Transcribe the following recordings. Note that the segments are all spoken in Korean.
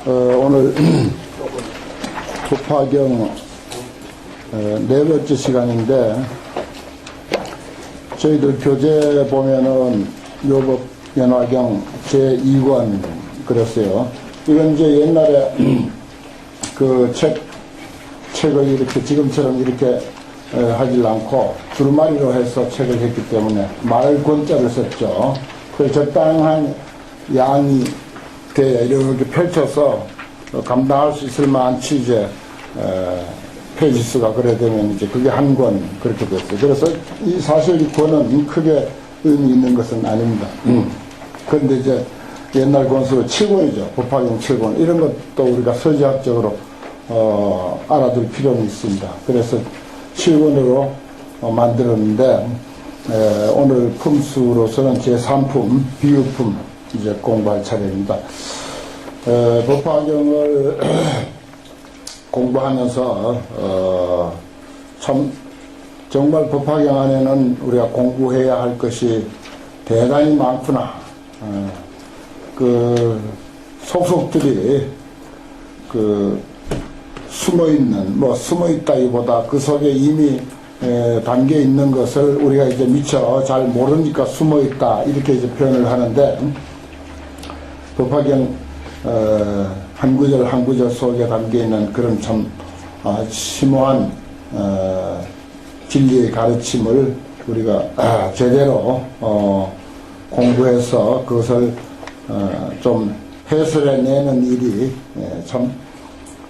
오늘 법화경 네 번째 시간인데, 저희들 교재 보면은 요법 연화경 제2권 그랬어요. 이건 이제 옛날에 그 책을 이렇게 지금처럼 이렇게 하질 않고 줄마리로 해서 책을 했기 때문에 말권자를 썼죠. 그 적당한 양이 돼 이렇게 펼쳐서 감당할 수 있을 만한 취재 페이지 수가 그래 되면 이제 그게 한 권 그렇게 됐어요. 그래서 사실 이 권은 크게 의미 있는 것은 아닙니다. 그런데 이제 옛날 권수로 7권이죠. 법화경 7권. 이런 것도 우리가 서지학적으로 알아둘 필요는 있습니다. 그래서 7권으로 만들었는데, 오늘 품수로서는 제3품, 비유품 이제 공부할 차례입니다. 법화경을 공부하면서 참 정말 법화경 안에는 우리가 공부해야 할 것이 대단히 많구나. 그 속속들이 그 숨어있는, 숨어있다기보다 그 속에 이미 담겨 있는 것을 우리가 이제 미처 잘 모르니까 숨어있다 이렇게 이제 표현을 하는데, 법화경 한 구절 한 구절 속에 담겨 있는 그런 참 심오한 진리의 가르침을 우리가 제대로 공부해서 그것을 좀 해설해내는 일이 참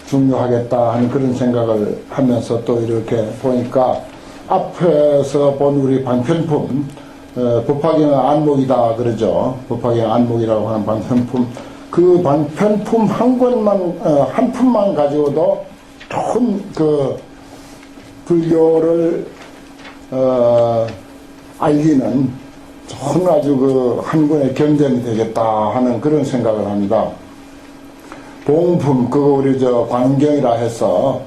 중요하겠다 하는 그런 생각을 하면서, 또 이렇게 보니까 앞에서 본 우리 방편품, 법화경 안목이다 그러죠. 법화경 안목이라고 하는 방편품, 그 방편품 한 권만, 한 품만 가지고도 큰 그 불교를 알리는 좋은 아주 그 한 권의 경전이 되겠다 하는 그런 생각을 합니다. 봉품, 그거 우리 관경이라 해서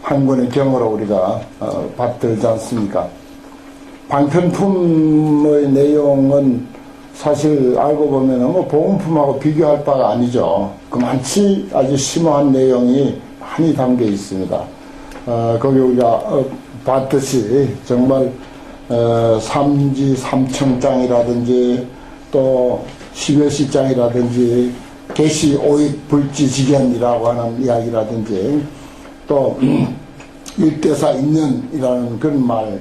한 권의 경으로 우리가 받들지 않습니까? 방편품의 내용은 사실 알고 보면은 봉품하고 비교할 바가 아니죠. 그만치 아주 심오한 내용이 많이 담겨 있습니다. 거기 우리가 봤듯이 정말 삼지 삼청장이라든지 또 십여시장이라든지 개시 오익 불지지견이라고 하는 이야기라든지 또 일대사 인연이라는 그런 말,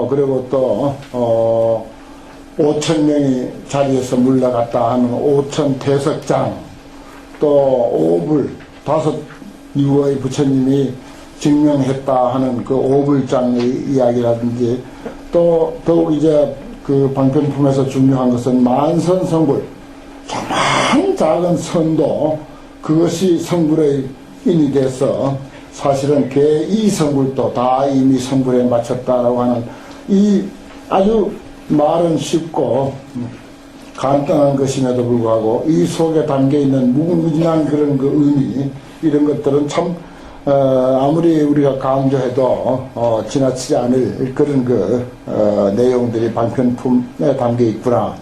그리고 또 5,000명이 자리에서 물러갔다 하는 5,000대석장, 또 오불, 5유의 부처님이 증명했다 하는 그 오불장의 이야기라든지, 또 더욱 이제 그 방편품에서 중요한 것은 만선성불, 조그만 작은 선도 그것이 성불의 인이 돼서 사실은 개2성불도 다 이미 성불에 마쳤다라고 하는 이 아주 말은 쉽고 간단한 것임에도 불구하고 이 속에 담겨있는 무궁무진한 그런 그 의미, 이런 것들은 참 아무리 우리가 강조해도 지나치지 않을 그런 그 내용들이 방편품에 담겨 있구나,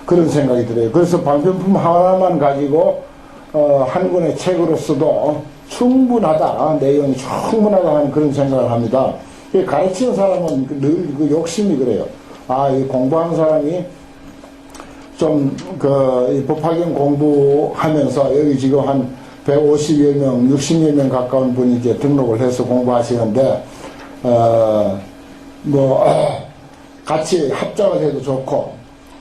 그런 생각이 들어요. 그래서 방편품 하나만 가지고 한 권의 책으로서도 충분하다, 내용이 충분하다 하는 그런 생각을 합니다. 가르치는 사람은 늘 그 욕심이 그래요. 이 공부하는 사람이 좀 이 법화경 공부하면서 여기 지금 한 150여 명, 60여 명 가까운 분이 이제 등록을 해서 공부하시는데, 같이 합작을 해도 좋고,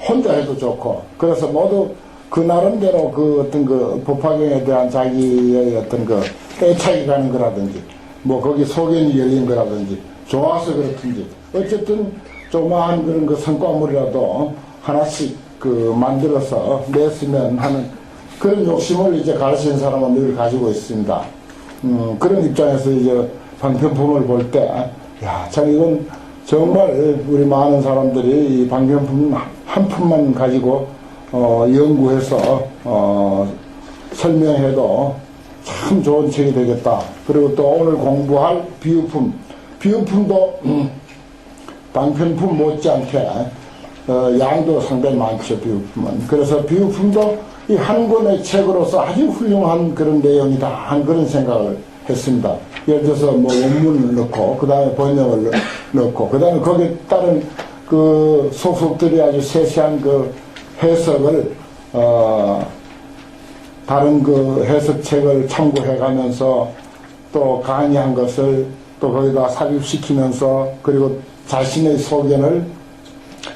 혼자 해도 좋고, 그래서 모두 그 나름대로 그 어떤 그 법화경에 대한 자기의 어떤 그 애착이 가는 거라든지, 거기 소견이 열린 거라든지, 좋아서 그렇든지, 어쨌든 조그마한 그런 그 성과물이라도 하나씩 그 만들어서 냈으면 하는 그런 욕심을 이제 가르치는 사람은 늘 가지고 있습니다. 그런 입장에서 이제 방편품을 볼 때, 참 이건 정말 우리 많은 사람들이 이 방편품 한 품만 가지고 연구해서 설명해도 참 좋은 책이 되겠다. 그리고 또 오늘 공부할 비유품도 방편품 못지않게 양도 상당히 많죠, 비유품은. 그래서 비유품도 이 한 권의 책으로서 아주 훌륭한 그런 내용이다 하는 그런 생각을 했습니다. 예를 들어서 뭐 원문을 넣고 그 다음에 번역을 넣고 그 다음에 거기에 따른 그 소속들이 아주 세세한 그 해석을 다른 그 해석책을 참고해 가면서 또 강의한 것을 또 거기다 삽입시키면서 그리고 자신의 소견을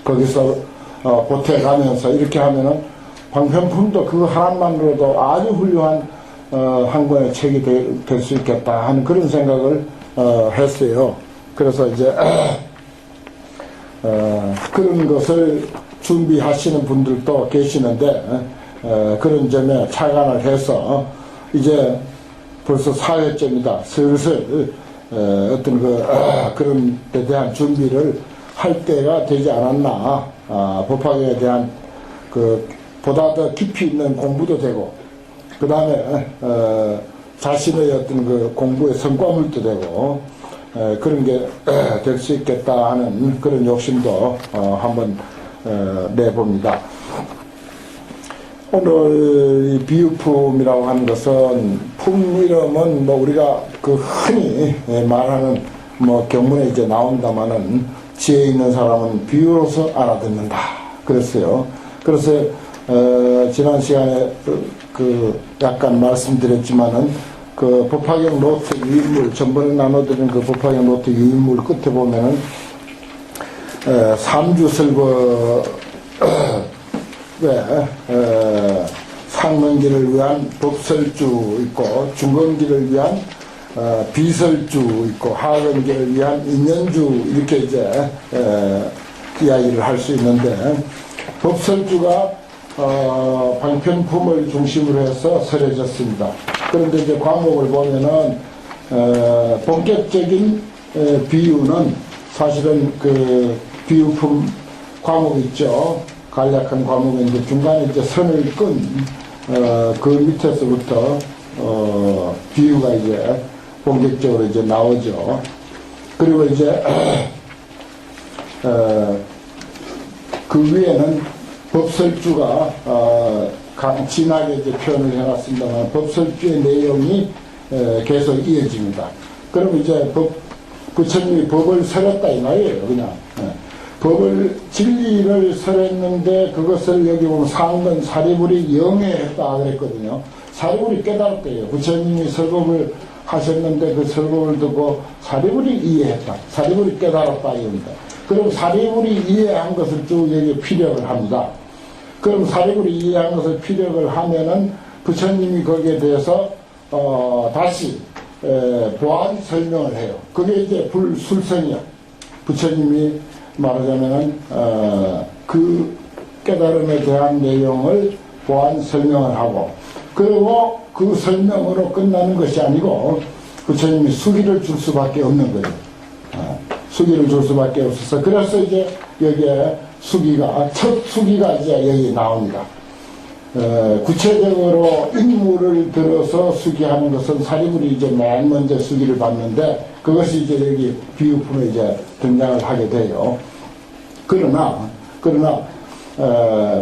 거기서 보태가면서 이렇게 하면은 방편품도 그거 하나만으로도 아주 훌륭한 한 권의 책이 될 수 있겠다 하는 그런 생각을 했어요. 그래서 이제 그런 것을 준비하시는 분들도 계시는데 그런 점에 착안을 해서 이제 벌써 4회째입니다. 슬슬 어떤 그런 데 대한 준비를 할 때가 되지 않았나. 법학에 대한 보다 더 깊이 있는 공부도 되고 그 다음에 자신의 어떤 그 공부의 성과물도 되고 그런 게 될 수 있겠다 하는 그런 욕심도 한번 내봅니다. 오늘 이 비유품이라고 하는 것은 품 이름은 뭐 우리가 그 흔히 말하는 뭐 경문에 이제 나온다마는 지혜 있는 사람은 비유로서 알아듣는다 그랬어요. 그래서 지난 시간에 약간 말씀드렸지만은 그 법화경 노트 유인물 전번에 나눠드린 그 법화경 노트 유인물 끝에 보면은 삼주설거 상명기를 위한 법설주 있고 중건기를 위한 비설주 있고 하건기를 위한 인연주 이렇게 이제 이야기를 할 수 있는데 법설주가 방편품을 중심으로 해서 설해졌습니다. 그런데 이제 과목을 보면은 본격적인 비유는 사실은 그 비유품 과목 있죠. 간략한 과목인데 중간에 이제 선을 끈 그 밑에서부터 비유가 이제 본격적으로 이제 나오죠. 그리고 이제 그 위에는 법설주가 진하게 이제 표현을 해놨습니다만 법설주의 내용이 계속 이어집니다. 그럼 이제 부처님이 법을 설했다 이 말이에요. 그냥 진리를 설했는데 그것을 여기 보면 상근 사리불이 영해했다 그랬거든요. 사리불이 깨달았대요. 부처님이 설법을 하셨는데 그 설법을 듣고 사리불이 이해했다. 사리불이 깨달았다 이겁니다. 그럼 사리불이 이해한 것을 쭉 여기 피력을 합니다. 그럼 사리불이 이해한 것을 피력을 하면은 부처님이 거기에 대해서 다시 보완 설명을 해요. 그게 이제 불술성이야. 부처님이 말하자면은 그 깨달음에 대한 내용을 보완 설명을 하고 그리고 그 설명으로 끝나는 것이 아니고 부처님이 수기를 줄 수밖에 없는 거예요. 수기를 줄 수밖에 없어서 그래서 이제 여기에 첫 수기가 이제 여기 나옵니다. 구체적으로 인물을 들어서 수기하는 것은 사리불이 이제 맨 먼저 수기를 받는데 그것이 이제 여기 비유품에 이제 등장을 하게 돼요. 그러나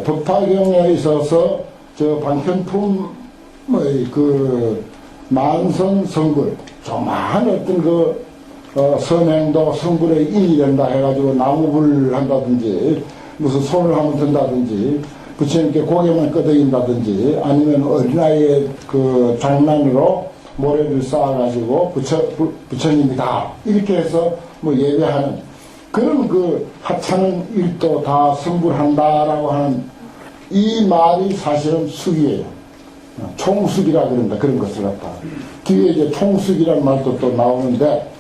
법화경에 있어서 저 방편품의 그 만선성불 조그마한 어떤 선행도 성불의 인이 된다 해가지고 나무불을 한다든지 무슨 손을 한번 든다든지 부처님께 고개만 끄덕인다든지 아니면 어린아이의 그 장난으로 모래를 쌓아가지고 부처님이다 이렇게 해서 뭐 예배하는 그런 그 하찮은 일도 다 성불한다라고 하는 이 말이 사실은 수기예요. 총수기라 그런다. 그런 것을 갖다. 뒤에 이제 총수기라는 말도 또 나오는데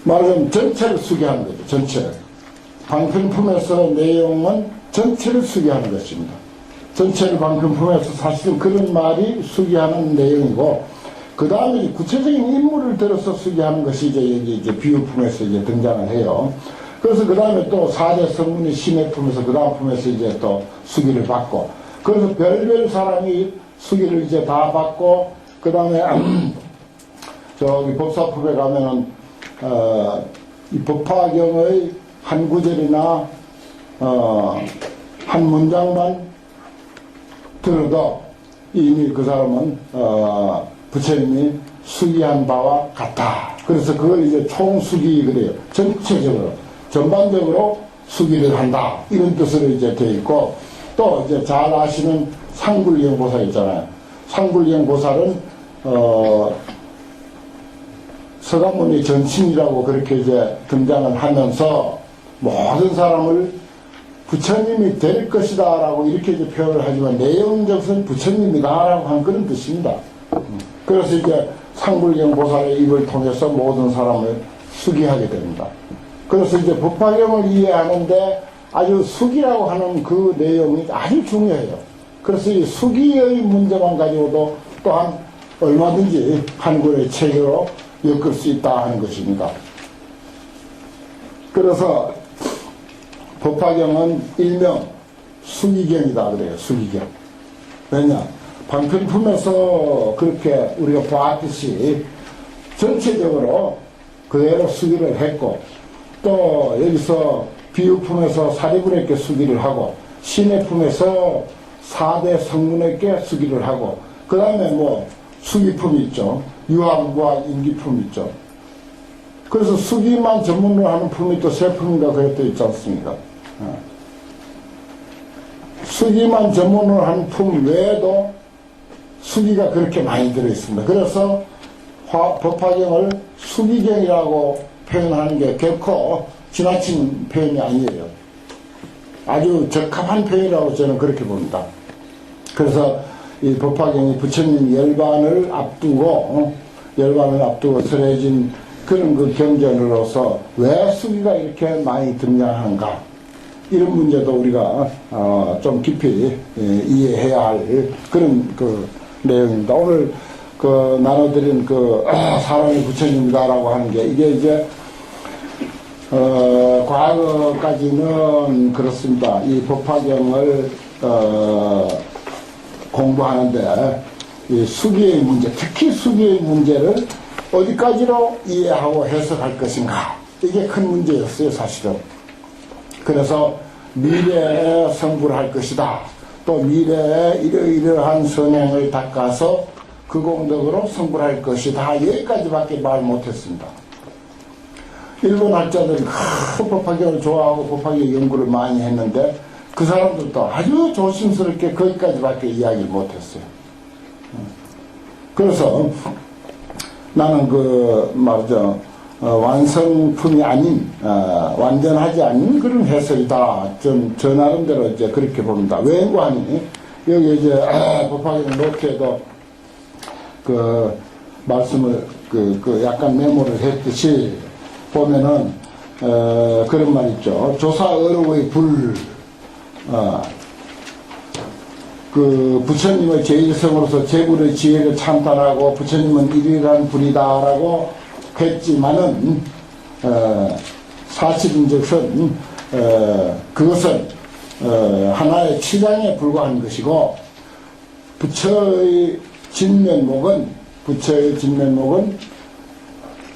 말하자면 전체를 수기하는 거죠. 전체를. 방편품에서 내용은 전체를 수기하는 것입니다. 전체를 방편품에서 사실은 그런 말이 수기하는 내용이고 그 다음에 구체적인 인물을 들어서 수기하는 것이 이제 여기 이제 비유품에서 이제 등장을 해요. 그래서 그 다음에 또 4대 성문이 심해품에서 그 다음 품에서 이제 또 수기를 받고 그래서 별별 사람이 수기를 이제 다 받고 그 다음에 저기 법사품에 가면은 이 법화경의 한 구절이나 한 문장만 들어도 이미 그 사람은 부처님이 수기한 바와 같다. 그래서 그걸 이제 총수기 그래요. 전체적으로 전반적으로 수기를 한다 이런 뜻으로 이제 돼 있고, 또 이제 잘 아시는 상불경 보살 있잖아요. 상불경 보살은 서가모니 전신이라고 그렇게 이제 등장을 하면서 모든 사람을 부처님이 될 것이다 라고 이렇게 이제 표현을 하지만 내용적으로는 부처님이다 라고 한 그런 뜻입니다. 그래서 이제 상불경 보살의 입을 통해서 모든 사람을 수기하게 됩니다. 그래서 이제 법화경을 이해하는데 아주 수기라고 하는 그 내용이 아주 중요해요. 그래서 이 수기의 문제만 가지고도 또한 얼마든지 한 권의 책으로 엮을 수 있다 하는 것입니다. 그래서 법화경은 일명 수기경이다 그래요. 수기경. 왜냐? 방편품에서 그렇게 우리가 보았듯이 전체적으로 그대로 수기를 했고, 또 여기서 비유품에서 사리불에게 수기를 하고, 신해품에서 4대 성문에게 수기를 하고, 그 다음에 뭐 수기품이 있죠. 유학과 임기품이 있죠. 그래서 수기만 전문으로 하는 품이 또 세 품인가 그랬다 있지 않습니까? 수기만 전문으로 하는 품 외에도 수기가 그렇게 많이 들어있습니다. 그래서 법화경을 수기경이라고 표현하는 게 결코 지나친 표현이 아니에요. 아주 적합한 표현이라고 저는 그렇게 봅니다. 그래서 이 법화경이 부처님 열반을 앞두고 설해진 그런 그 경전으로서 왜 수기가 이렇게 많이 등장하는가, 이런 문제도 우리가 좀 깊이 이해해야 할 그런 그 내용입니다. 오늘 그 나눠드린 그 사랑의 부처님이다라고 하는 게 이게 이제 과거까지는 그렇습니다. 이 법화경을 공부하는데 이 수기의 문제, 특히 수기의 문제를 어디까지로 이해하고 해석할 것인가, 이게 큰 문제였어요 사실은. 그래서 미래에 성불을 할 것이다, 또 미래에 이러이러한 선행을 닦아서 그 공덕으로 성불할 것이다, 여기까지밖에 말 못했습니다. 일본 학자들이 법화경을 좋아하고 법화경 연구를 많이 했는데 그 사람들도 아주 조심스럽게 거기까지밖에 이야기를 못했어요. 그래서 나는 그 말이죠, 완성품이 아닌 완전하지 않은 그런 해석이다, 저 나름대로 이제 그렇게 봅니다. 왜고 하니 여기 이제 법화경 노트에도 그 말씀을 그 약간 메모를 했듯이 보면은 그런 말 있죠. 조사어록의 불, 그 부처님의 제1성으로서 제불의 지혜를 찬탄하고 부처님은 일일한 불이다라고 했지만은 사실인즉슨 그것은 하나의 치장에 불과한 것이고, 부처의 진면목은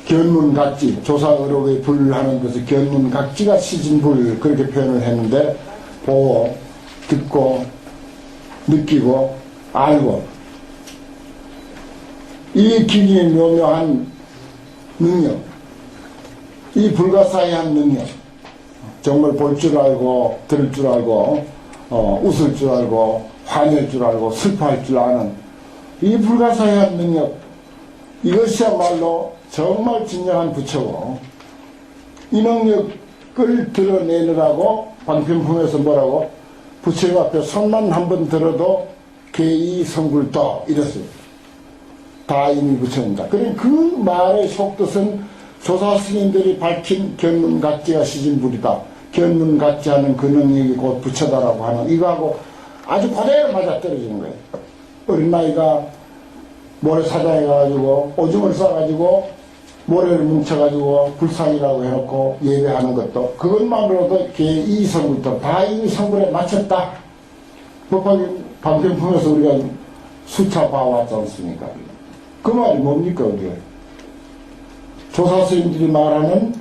견문각지, 조사어록의 불 하는 것을 견문각지가 시진불 그렇게 표현을 했는데, 보고 듣고 느끼고 알고, 이 기기의 묘묘한 능력, 이 불가사의한 능력, 정말 볼 줄 알고 들을 줄 알고 웃을 줄 알고 화낼 줄 알고 슬퍼할 줄 아는 이 불가사의한 능력, 이것이야말로 정말 진정한 부처고, 이 능력을 드러내느라고 방편품에서 뭐라고, 부처님 앞에 손만 한번 들어도 개이 성불도 이랬어요. 다 이미 부처입니다. 그러니까 그 말의 속뜻은 조사 스님들이 밝힌 견문각지가 시진불이다, 견문각지하는 그 능력이 곧 부처다라고 하는 이거하고 아주 그대로 맞아떨어지는 거예요. 어린 나이가 모래사장에 가가지고 오줌을 싸가지고 모래를 뭉쳐가지고 불상이라고 해놓고 예배하는 것도, 그것만으로도 이 성불도 다 이 성불에 맞췄다. 법화경 방편품에서 우리가 수차 봐왔지 않습니까? 그 말이 뭡니까 우리가? 조사 스님들이 말하는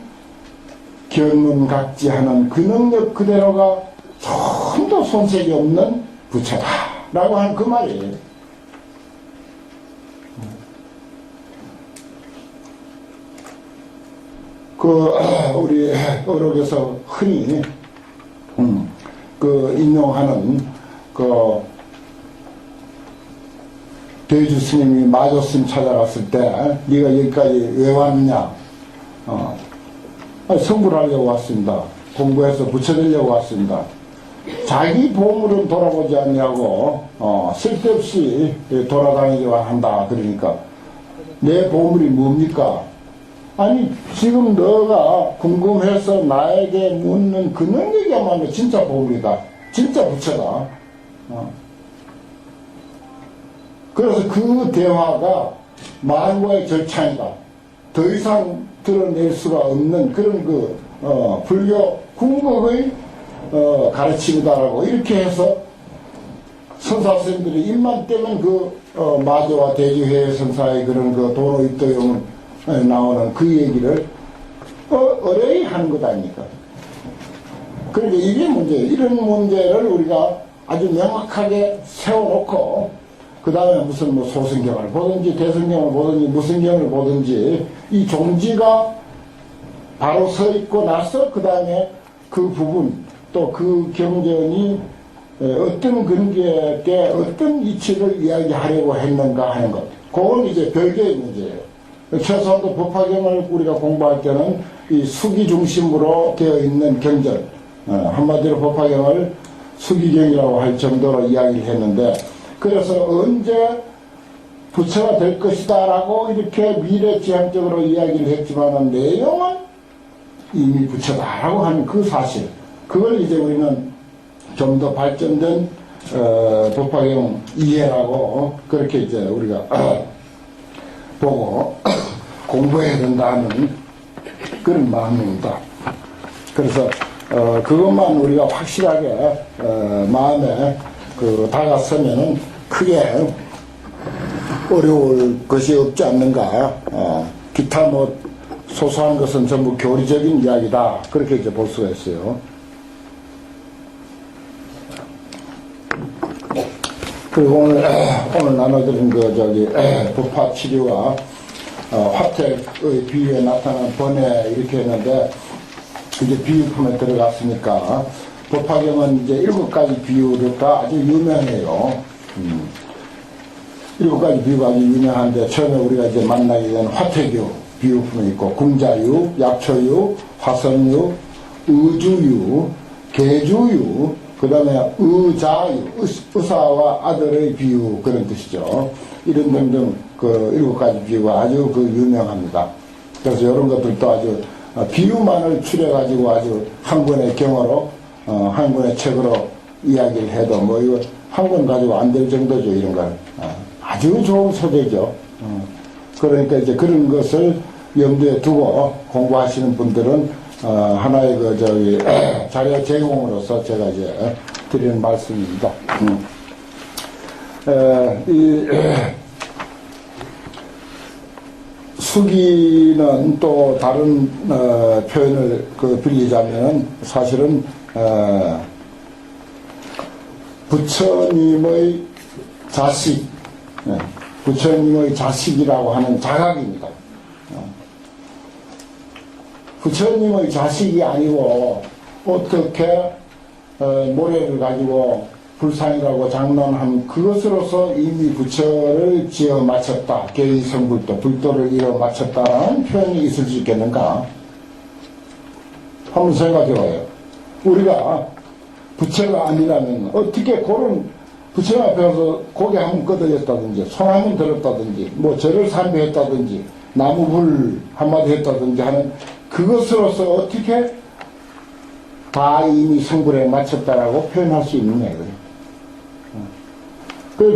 견문각지하는 그 능력 그대로가 전도 손색이 없는 부처다. 라고 하는 그 말이에요. 우리 어록에서 흔히, 인용하는, 대주 스님이 마조스님 찾아갔을 때, 네가 여기까지 왜 왔냐? 성불 하려고 왔습니다. 공부해서 부처되려고 왔습니다. 자기 보물은 돌아보지 않냐고, 쓸데없이 돌아다니려고 한다. 그러니까, 내 보물이 뭡니까? 아니, 지금 너가 궁금해서 나에게 묻는 그 능력이야말로 진짜 보물이다. 진짜 부처다. 그래서 그 대화가 말과의 절창이다. 더 이상 드러낼 수가 없는 그런 불교 궁극의 가르침이다라고 이렇게 해서 선사선생들이 입만 떼면 마조와 대주회 선사의 그런 도노입도용 나오는 그 얘기를 어뢰히 하는 것 아닙니까? 그러니까 이게 문제예요. 이런 문제를 우리가 아주 명확하게 세워놓고 그 다음에 무슨 소승경을 보든지 대승경을 보든지 무슨 경을 보든지 이 종지가 바로 서 있고 나서 그 다음에 그 부분 또 그 경전이 어떤 근거에 어떤 이치를 이야기하려고 했는가 하는 것. 그건 이제 별개의 문제예요. 최소한도 법화경을 우리가 공부할 때는 이 수기 중심으로 되어 있는 경전, 한마디로 법화경을 수기경이라고 할 정도로 이야기를 했는데, 그래서 언제 부처가 될 것이다 라고 이렇게 미래지향적으로 이야기를 했지만 내용은 이미 부처다라고 하는 그 사실, 그걸 이제 우리는 좀 더 발전된 법화경 이해라고 그렇게 이제 우리가 보고 공부해야 된다는 그런 마음입니다. 그래서 그것만 우리가 확실하게 마음에 다가서면은 크게 어려울 것이 없지 않는가. 기타 소소한 것은 전부 교리적인 이야기다. 그렇게 이제 볼 수가 있어요. 그리고 오늘 나눠드린 부파 치료와 화택의 비유에 나타난 번외 이렇게 했는데, 이제 비유품에 들어갔으니까, 법화경은 이제 7가지 비유가 아주 유명해요. 7가지 비유가 아주 유명한데, 처음에 우리가 이제 만나게 된 화택유 비유품이 있고, 궁자유, 약초유, 화성유, 의주유, 계주유, 그 다음에 의자유, 의사와 아들의 비유, 그런 뜻이죠. 이런 등등 7가지 비유가 아주 유명합니다. 그래서 이런 것들도 아주 비유만을 추려가지고 아주 한 권의 경어로, 한 권의 책으로 이야기를 해도 이거 한 권 가지고 안 될 정도죠, 이런 걸. 아주 좋은 소재죠. 그러니까 이제 그런 것을 염두에 두고 공부하시는 분들은 하나의 자료 제공으로서 제가 이제 드리는 말씀입니다. 수기는 또 다른 표현을 빌리자면 사실은 부처님의 자식, 부처님의 자식이라고 하는 자각입니다. 부처님의 자식이 아니고 어떻게 모래를 가지고 불상이라고 장난한 그것으로서 이미 부처를 지어 마쳤다. 개의성불도 불도를 이어 마쳤다라는 표현이 있을 수 있겠는가? 한번 생각해 봐요. 우리가 부처가 아니라면 어떻게 그런 부처 앞에 가서 고개 한번 끄덕였다든지 손 한번 들었다든지 절을 삼배했다든지 나무불 한마디 했다든지 하는 그것으로서 어떻게 다 이미 성불에 마쳤다라고 표현할 수 있느냐 이거예요.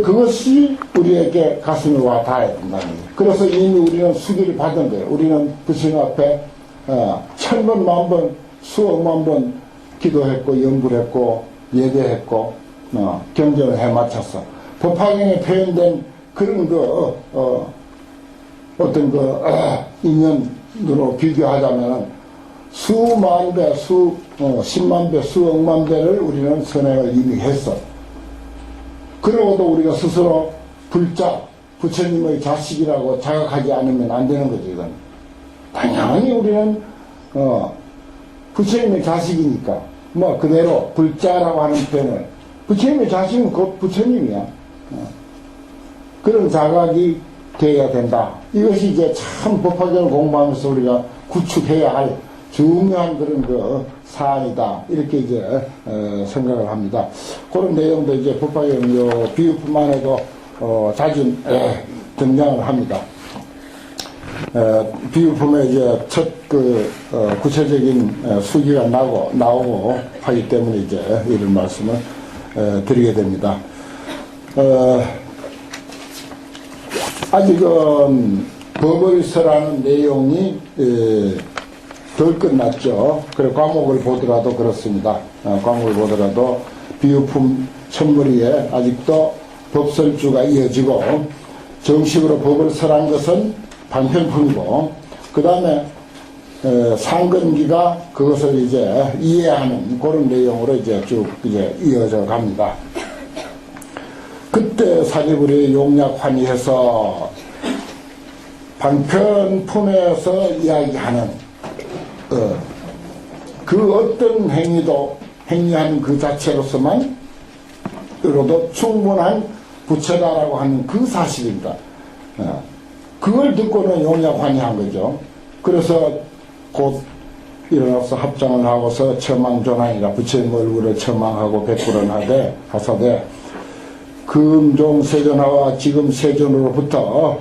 그것이 우리에게 가슴에 와 닿아야 된다는 거예요. 그래서 이미 우리는 수기를 받은 거예요. 우리는 부처님 앞에 1000번, 10,000번, 수억만 번 기도했고 연불했고 예배했고 경전을 해마쳤어. 법화경에 표현된 그런 어떤 인연으로 비교하자면 수만 배, 10만 배, 수억만 배를 우리는 선행을 이미 했어. 그러고도 우리가 스스로 불자, 부처님의 자식이라고 자각하지 않으면 안 되는 거죠, 이건. 당연히 우리는, 부처님의 자식이니까, 뭐, 그대로 불자라고 하는 표현을, 부처님의 자식은 곧 부처님이야. 그런 자각이 되어야 된다. 이것이 이제 참 법화경을 공부하면서 우리가 구축해야 할 중요한 그런 그 사안이다. 이렇게 이제, 생각을 합니다. 그런 내용도 이제 법화경 요 비유품만 해도, 자주, 등장을 합니다. 비유품에 이제 첫 구체적인 수기가 나오고 하기 때문에 이제 이런 말씀을, 드리게 됩니다. 아직은 법의서라는 내용이 덜 끝났죠. 그래 과목을 보더라도 그렇습니다. 과목을 보더라도 비유품 첫머리에 아직도 법설주가 이어지고 정식으로 법을 설한 것은 방편품이고 그 다음에 상근기가 그것을 이제 이해하는 그런 내용으로 이제 쭉 이제 이어져 갑니다. 그때 사리불이 용약환희해서 방편품에서 이야기하는 그 어떤 행위하는 그 자체로서만 으로도 충분한 부처다라고 하는 그 사실입니다. 그걸 듣고는 용약환희한 거죠. 그래서 곧 일어나서 합장을 하고서 처망존하니라 부처님 얼굴을 처망하고 백불을 하사되 금종 세존하와 지금 세존으로부터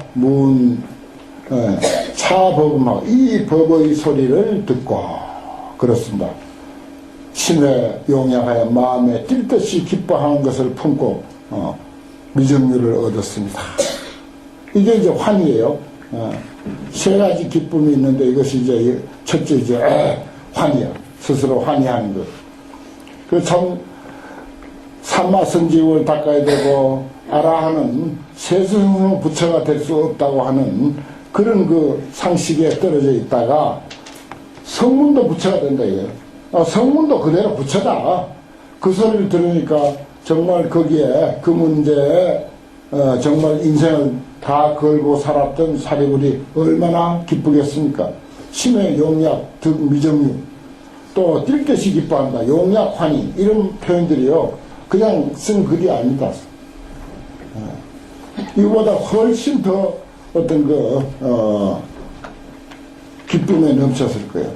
차법음하고 이 법의 소리를 듣고 그렇습니다. 신의 용약하여 마음에 뛸 듯이 기뻐하는 것을 품고 미정유를 얻었습니다. 이게 이제 환이에요. 세 가지 기쁨이 있는데 이것이 이제 첫째 이제 환이야. 스스로 환희하는 것. 그 참 삼마선지을 닦아야 되고 아라하는 세승 부처가 될 수 없다고 하는 그런 그 상식에 떨어져 있다가 성문도 부처가 된다 이거예요. 성문도 그대로 부처다. 그 소리를 들으니까 정말 거기에 그 문제에 정말 인생을 다 걸고 살았던 사리불이 얼마나 기쁘겠습니까? 심의 용약, 득 미정유, 또 뛸 듯이 기뻐한다. 용약, 환희 이런 표현들이요. 그냥 쓴 글이 아니다. 이거보다 훨씬 더 어떤 기쁨에 넘쳤을 거예요.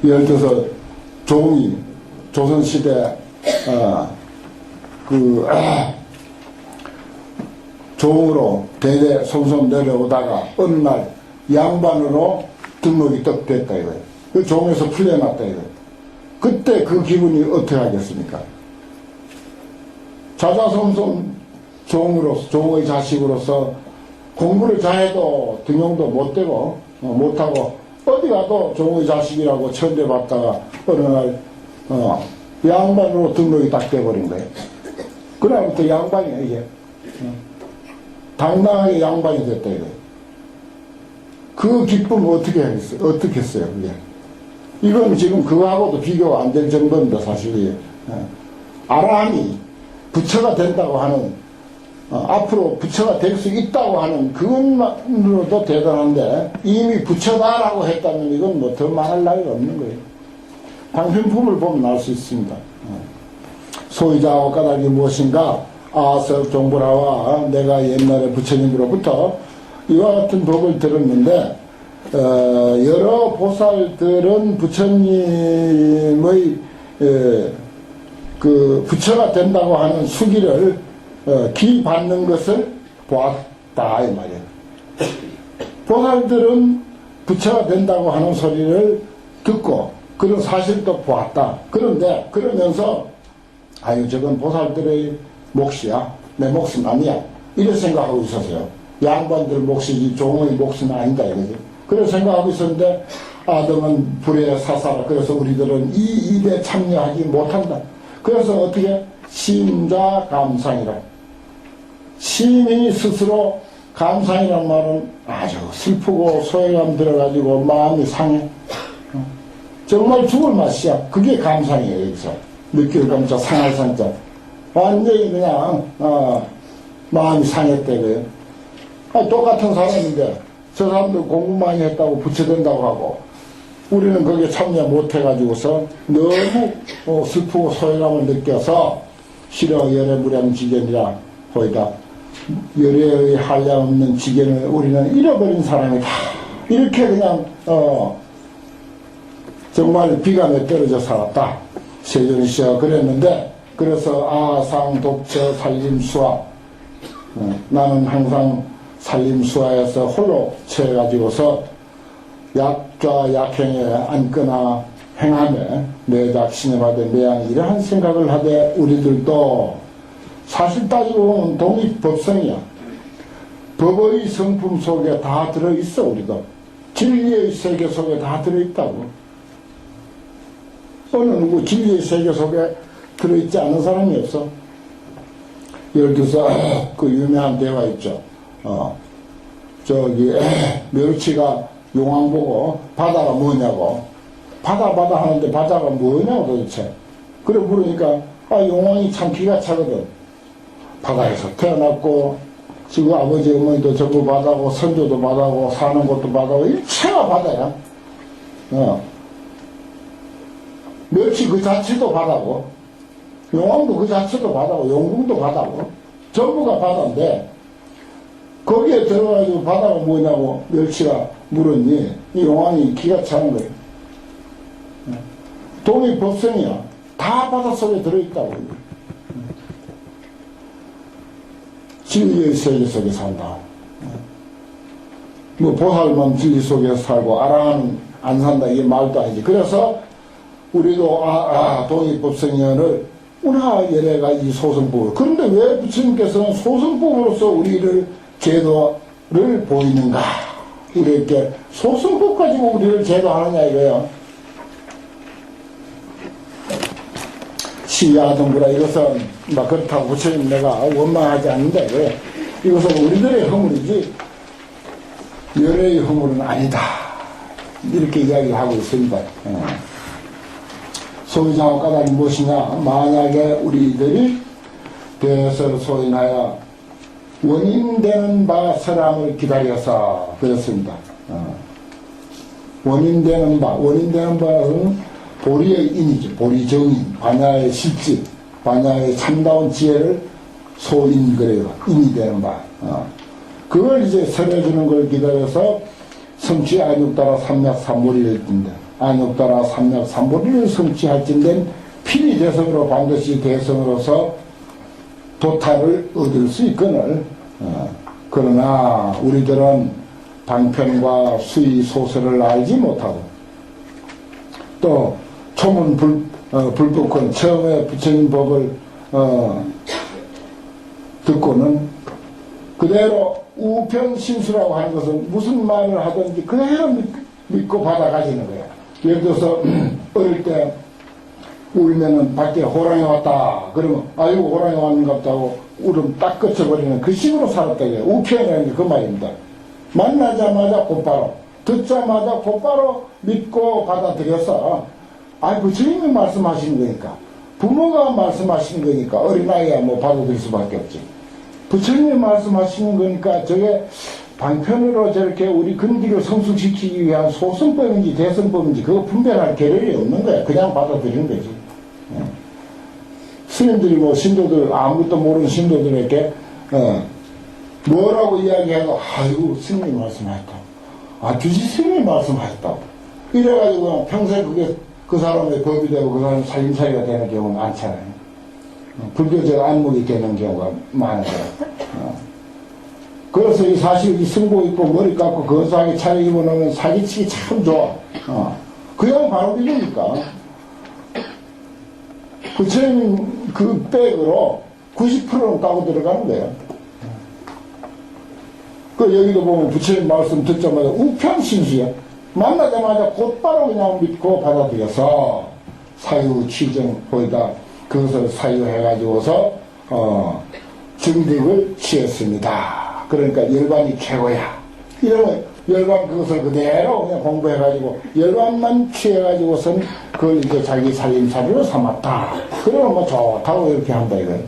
예를 들어서 종이 조선시대 종으로 대대 손손 내려오다가 어느 날 양반으로 등록이 떡 됐다 이거예요. 그 종에서 풀려났다 이거예요. 그때 그 기분이 어떻게 하겠습니까? 자자손손 종의 자식으로서 공부를 잘해도 등용도 못 되고 못하고 어디 가도 종의 자식이라고 천대받다가 어느 날 양반으로 등록이 딱 돼버린 거예요. 그다음부터 양반이야 이게. 당당하게 양반이 됐다 이거예요. 그 기쁨 어떻게 하겠어요? 어떻게 했어요 그게? 이건 지금 그거하고도 비교가 안 될 정도입니다 사실이. 아라함이 부처가 된다고 하는 앞으로 부처가 될 수 있다고 하는 그것만으로도 대단한데 이미 부처다라고 했다면 이건 뭐 더 말할 나위가 없는 거예요. 방편품을 보면 알 수 있습니다. 소유자와 까닭이 무엇인가? 아서 종부라와 내가 옛날에 부처님으로부터 이와 같은 법을 들었는데 여러 보살들은 부처님의 그 부처가 된다고 하는 수기를 기받는 것을 보았다 이 말이에요. 보살들은 부처가 된다고 하는 소리를 듣고 그런 사실도 보았다. 그런데 그러면서 아유 저건 보살들의 몫이야. 내 몫은 아니야. 이런 생각하고 있었어요. 양반들 몫이지 종의 몫은 아니다 이거지. 그런 생각하고 있었는데 아담은 불에 사사라. 그래서 우리들은 이 일에 참여하지 못한다. 그래서 어떻게 심자 감상이라. 시민이 스스로 감상이란 말은 아주 슬프고 소외감 들어가지고 마음이 상해. 정말 죽을 맛이야. 그게 감상이에요 여기서. 느낄 감자 상할 상자. 완전히 그냥 마음이 상했대고요. 똑같은 사람인데 저 사람들 공부 많이 했다고 부처된다고 하고 우리는 거기에 참여 못해가지고서 너무 슬프고 소외감을 느껴서 실어 열애무량지견이라 호이다. 열애의 한량없는 지견을 우리는 잃어버린 사람이다. 이렇게 그냥 정말 비감에 떨어져 살았다. 세존 씨가 그랬는데, 그래서 아상 독처 살림수화, 나는 항상 살림수화에서 홀로 처해가지고서 약좌 약행에 앉거나 행하며 내작 신여하되 매양 이러한 생각을 하되 우리들도 사실 따지고 보면 독립법성이야. 법의 성품 속에 다 들어있어. 우리도 진리의 세계 속에 다 들어있다고. 어느 누구 진리의 세계 속에 들어있지 않은 사람이 없어. 예를 들어서 그 유명한 대화 있죠. 저기 멸치가 용왕 보고 바다가 뭐냐고, 바다 하는데 바다가 뭐냐고 도대체. 그래 물으니까 용왕이 참 기가 차거든. 바다에서 태어났고 지금 아버지 어머니도 전부 바다고 선조도 바다고 사는 곳도 바다고 일체가 바다야. 멸치 그 자체도 바다고 용왕도 그 자체도 바다고 용궁도 바다고 전부가 바다인데 거기에 들어가지고 바다가 뭐냐고 멸치가 물었니 이 용왕이 기가 차는 거예요. 독립법성이야. 다 바닷속에 들어있다고. 진리의 세계 속에 산다. 뭐 보살만 진리 속에서 살고 아랑은 안 산다 이게 말도 아니지. 그래서 우리도 독립법성연을 운하 열애가 이 소승법을. 그런데 왜 부처님께서는 소승법으로서 우리를 제도를 보이는가? 이렇게 소승법 가지고 우리를 제도하느냐 이거예요. 시야동부라 이것은 막 그렇다고 부처님 내가 원망하지 않는데 왜? 이것은 우리들의 허물이지 열애의 허물은 아니다. 이렇게 이야기하고 있습니다. 소위장업 까닭이 무엇이냐? 만약에 우리들이 대설을 소인하여 원인되는 바 설함을 기다려서 그렇습니다. 원인되는 바는 보리의 인이죠. 보리 정인, 반야의 실질, 반야의 참다운 지혜를 소인 그래요. 인이 되는 바. 그걸 이제 설해주는 걸 기다려서 성취 안육따라 삼약삼보리를 뜬다. 안육따라 삼약삼보리를 성취할진된 필히 대성으로 반드시 대성으로서 도탈을 얻을 수 있거늘. 그러나 우리들은 방편과 수의 소설을 알지 못하고 또 초문 불법권 처음에 부처님 법을 듣고는 그대로 우편신수라고 하는 것은 무슨 말을 하든지 그대로 믿고 받아가지는 거야. 예를 들어서 어릴 때 울면은 밖에 호랑이 왔다 그러면 아이고 호랑이 왔는갑다고 울음 딱 꺼쳐버리는 그 식으로 살았다. 우편이라는 게 그 말입니다. 만나자마자 곧바로 듣자마자 곧바로 믿고 받아들여서 부처님이 말씀하시는 거니까 부모가 말씀하시는 거니까 어린아이야 뭐 받아들일 수밖에 없지. 부처님이 말씀하시는 거니까 저게 방편으로 저렇게 우리 근기를 성숙시키기 위한 소승법인지 대승법인지 그거 분별할 계력이 없는 거야. 그냥 받아들이는 거지. 스님들이 뭐 신도들 아무것도 모르는 신도들에게 뭐라고 이야기해도 아이고 스님이 말씀하셨다고 주지 스님이 말씀하셨다고 이래가지고 평생 그게 그 사람의 법이 되고 그 사람의 살림살이가 되는 경우는 많잖아요. 불교적 안목이 되는 경우가 많아요. 그래서 이 사실 이 승복 입고 머리 깎고 거사하게 차려입어 놓으면 사기치기 참 좋아. 그냥 바로 믿으니까. 부처님 그 백으로 90%는 따고 들어가는 거예요. 여기도 보면 부처님 말씀 듣자마자 우편신수야. 만나자마자 곧바로 그냥 믿고 받아들여서 사유 취정 보이다 그것을 사유해가지고서 증득을 취했습니다. 그러니까 열반이 최고야. 이러면 열반 그것을 그대로 그냥 공부해가지고 열반만 취해가지고선 그걸 이제 자기 살림살이로 삼았다. 그러면 뭐 좋다고 이렇게 한다 이거예요.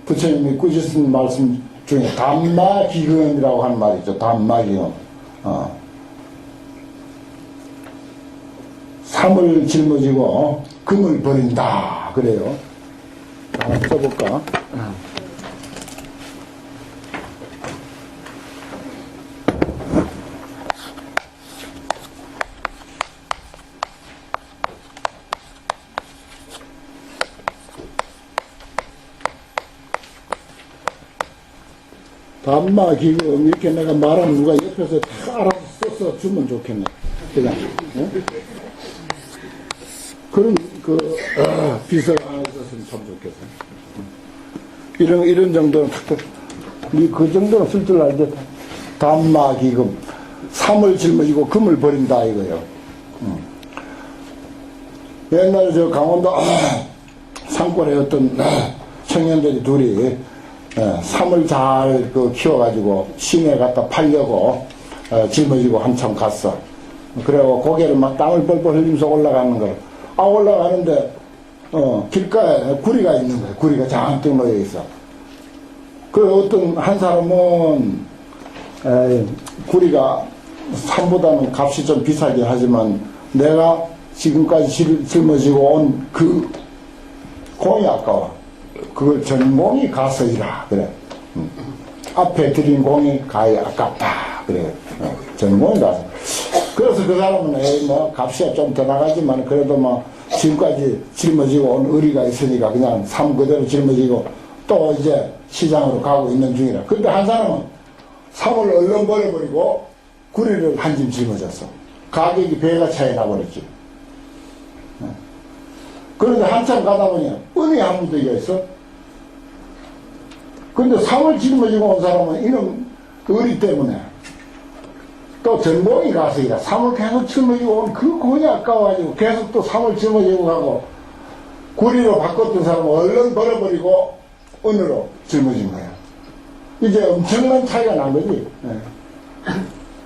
부처님이 꾸짖은 말씀 중에 담마기근이라고 하는 말이 있죠. 담마기근. 삼을 짊어지고 금을 버린다. 그래요. 하나 써볼까? 담마기금 이렇게 내가 말하면 누가 옆에서 다 알아서 써서 주면 좋겠네. 그냥 그런 비서가 하나 있었으면 참 좋겠어. 이런 정도는 그 정도는 쓸 줄 알지. 담마기금 삼을 짊어지고 금을 버린다 이거요. 옛날에 저 강원도 산골에 어떤 청년들이 둘이 삼을 잘 키워가지고 시내에 갖다 팔려고 짊어지고 한참 갔어. 그래고 고개를 막 땀을 뻘뻘 흘리면서 올라가는 걸. 올라가는데 길가에 구리가 있는 거야. 구리가 잔뜩 놓여 있어. 그 어떤 한 사람은 구리가 삼보다는 값이 좀 비싸긴 하지만 내가 지금까지 짊어지고 온 그 공이 아까워. 그걸 전공이 가서이라 그래. 앞에 드린 공이 가히 아깝다 그래. 전공이 가서. 그래서 그 사람은 뭐 값이 좀 더 나가지만 그래도 뭐 지금까지 짊어지고 온 의리가 있으니까 그냥 삶 그대로 짊어지고 또 이제 시장으로 가고 있는 중이라. 근데 한 사람은 삶을 얼른 버려버리고 구리를 한 짐 짊어졌어. 가격이 배가 차이 나버렸지. 그런데 한참 가다 보니 은이 한 무더기가 있어. 근데 삶을 짊어지고 온 사람은 이놈 의리 때문에 또 전공이 가서이라 삶을 계속 짊어지고 온 그 공이 아까워가지고 계속 또 삶을 짊어지고 가고 구리로 바꿨던 사람은 얼른 버려버리고 은으로 짊어진 거야. 이제 엄청난 차이가 난 거지.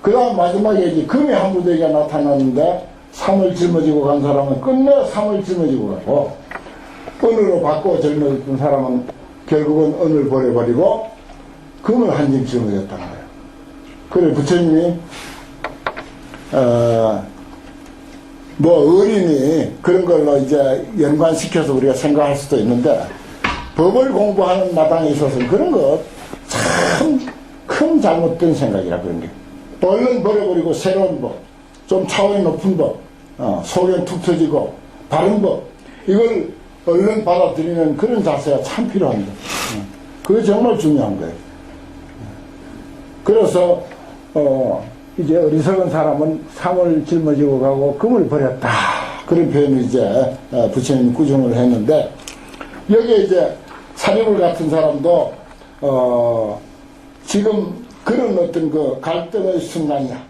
그 다음 마지막에 이제 금이 한 무더기가 나타났는데 삶을 짊어지고 간 사람은 끝내 삶을 짊어지고 가고 은으로 바꿔 짊어졌던 사람은 결국은 은을 버려버리고 금을 한 짐 짊어졌다는 거예요. 그래 부처님이 뭐 어린이 그런 걸로 이제 연관시켜서 우리가 생각할 수도 있는데 법을 공부하는 마당에 있어서는 그런 거 참 큰 잘못된 생각이라 그런 게. 얼른 버려버리고 새로운 법, 좀 차원이 높은 법, 속엔 툭 터지고 바른 법, 이걸 얼른 받아들이는 그런 자세가 참 필요합니다. 그게 정말 중요한 거예요. 그래서 이제 어리석은 사람은 삼을 짊어지고 가고 금을 버렸다. 그런 표현을 이제 부처님이 구정을 했는데 여기에 이제 사리불 같은 사람도 지금 그런 어떤 그 갈등의 순간이야.